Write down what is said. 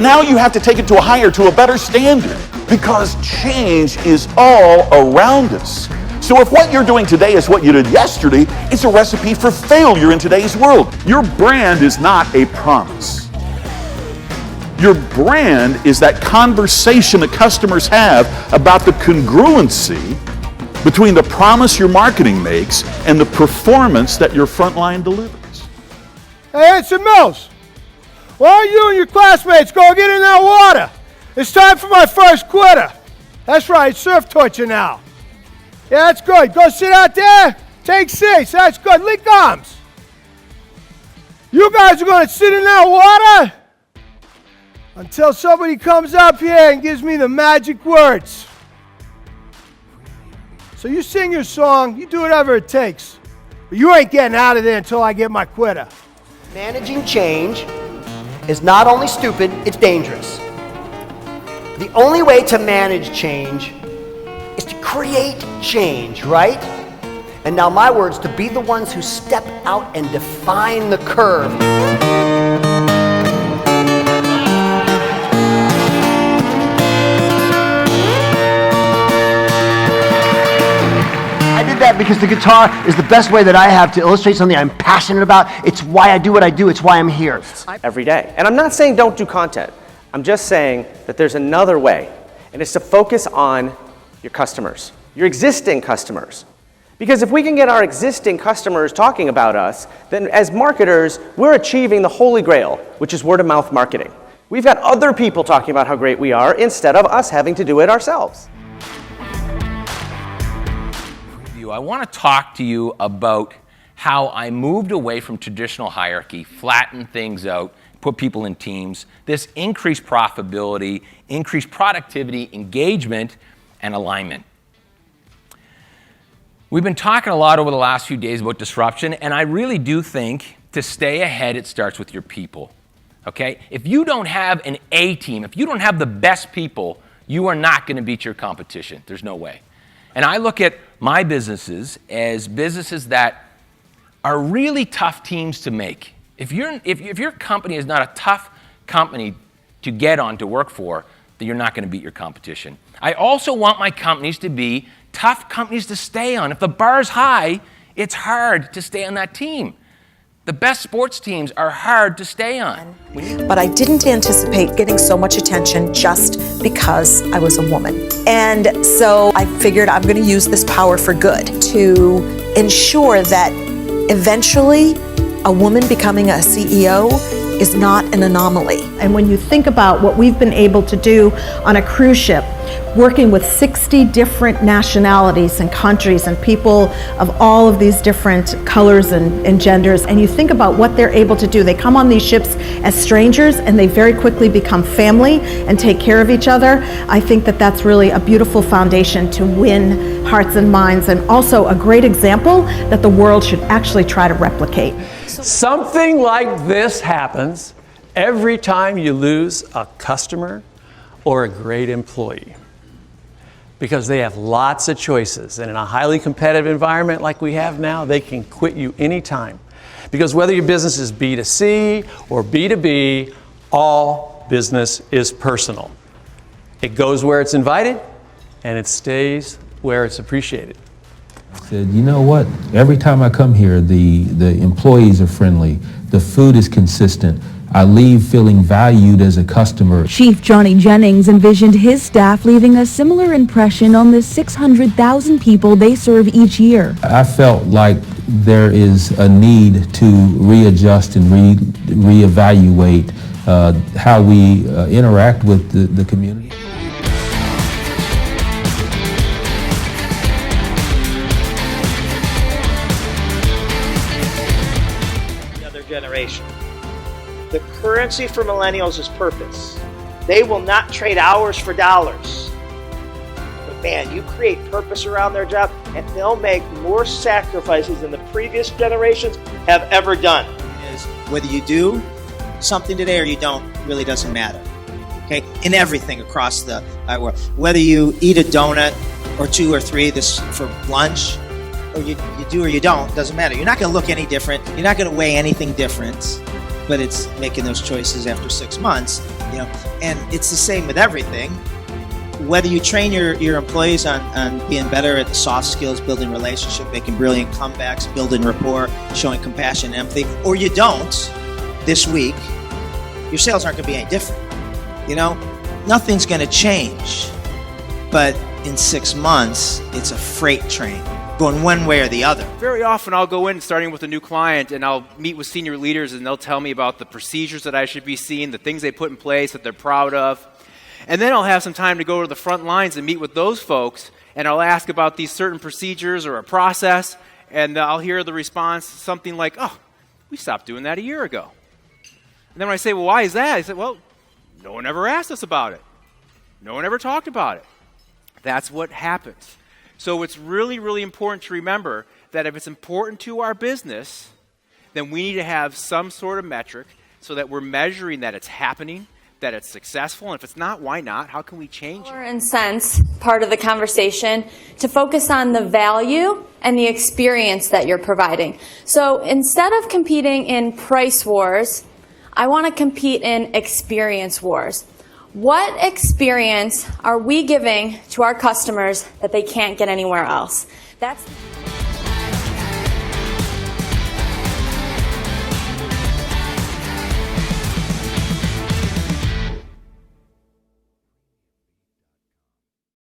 now you have to take it to a better standard, because change is all around us. So if what you're doing today is what you did yesterday, it's a recipe for failure in today's world. Your brand is not a promise. Your brand is that conversation that customers have about the congruency between the promise your marketing makes and the performance that your frontline delivers. Hey, Anson Mills, why don't you and your classmates go get in that water? It's time for my first quitter. That's right, surf torture now. Yeah, that's good. Go sit out there, take 6. That's good. Link arms. You guys are going to sit in that water until somebody comes up here and gives me the magic words. So you sing your song, you do whatever it takes, but you ain't getting out of there until I get my quitter. Managing change is not only stupid, it's dangerous. The only way to manage change is to create change, right? And now my words, to be the ones who step out and define the curve. That because the guitar is the best way that I have to illustrate something I'm passionate about. It's why I do what I do. It's why I'm here. Every day. And I'm not saying don't do content. I'm just saying that there's another way, and it's to focus on your customers, your existing customers. Because if we can get our existing customers talking about us, then as marketers, we're achieving the holy grail, which is word of mouth marketing. We've got other people talking about how great we are instead of us having to do it ourselves. I want to talk to you about how I moved away from traditional hierarchy, flattened things out, put people in teams. This increased profitability, increased productivity, engagement, and alignment. We've been talking a lot over the last few days about disruption, and I really do think to stay ahead, it starts with your people. Okay? If you don't have an A team, if you don't have the best people, you are not going to beat your competition. There's no way. And I look at my businesses as businesses that are really tough teams to make. If your company is not a tough company to get on to work for, then you're not going to beat your competition. I also want my companies to be tough companies to stay on. If the bar's high, it's hard to stay on that team. The best sports teams are hard to stay on. But I didn't anticipate getting so much attention just because I was a woman. And so I figured I'm going to use this power for good to ensure that eventually a woman becoming a CEO is not an anomaly. And when you think about what we've been able to do on a cruise ship, working with 60 different nationalities and countries and people of all of these different colors and genders, and you think about what they're able to do. They come on these ships as strangers and they very quickly become family and take care of each other. I think that that's really a beautiful foundation to win hearts and minds, and also a great example that the world should actually try to replicate. Something like this happens every time you lose a customer or a great employee, because they have lots of choices, and in a highly competitive environment like we have now, they can quit you anytime. Because whether your business is B2C or B2B, all business is personal. It goes where it's invited, and it stays where it's appreciated. I said, you know what? Every time I come here, the employees are friendly, the food is consistent, I leave feeling valued as a customer. Chief Johnny Jennings envisioned his staff leaving a similar impression on the 600,000 people they serve each year. I felt like there is a need to readjust and reevaluate how we interact with the community. Another generation. The currency for millennials is purpose. They will not trade hours for dollars. But man, you create purpose around their job and they'll make more sacrifices than the previous generations have ever done. Whether you do something today or you don't really doesn't matter. Okay, in everything across the world. Whether you eat a donut or 2 or 3 this for lunch, or you do or you don't, doesn't matter. You're not going to look any different. You're not going to weigh anything different. but it's making those choices after 6 months, and it's the same with everything. Whether you train your employees on being better at the soft skills, building relationship, making brilliant comebacks, building rapport, showing compassion and empathy, or you don't this week, your sales aren't going to be any different. Nothing's going to change. But in 6 months, it's a freight train going one way or the other. Very often I'll go in starting with a new client and I'll meet with senior leaders and they'll tell me about the procedures that I should be seeing, the things they put in place that they're proud of. And then I'll have some time to go to the front lines and meet with those folks and I'll ask about these certain procedures or a process and I'll hear the response, something like, oh, we stopped doing that a year ago. And then when I say, well, why is that? I said, well, no one ever asked us about it. No one ever talked about it. That's what happens. So it's really, really important to remember that if it's important to our business, then we need to have some sort of metric so that we're measuring that it's happening, that it's successful, and if it's not, why not? How can we change it? And sense part of the conversation to focus on the value and the experience that you're providing. So instead of competing in price wars, I want to compete in experience wars. What experience are we giving to our customers that they can't get anywhere else? That's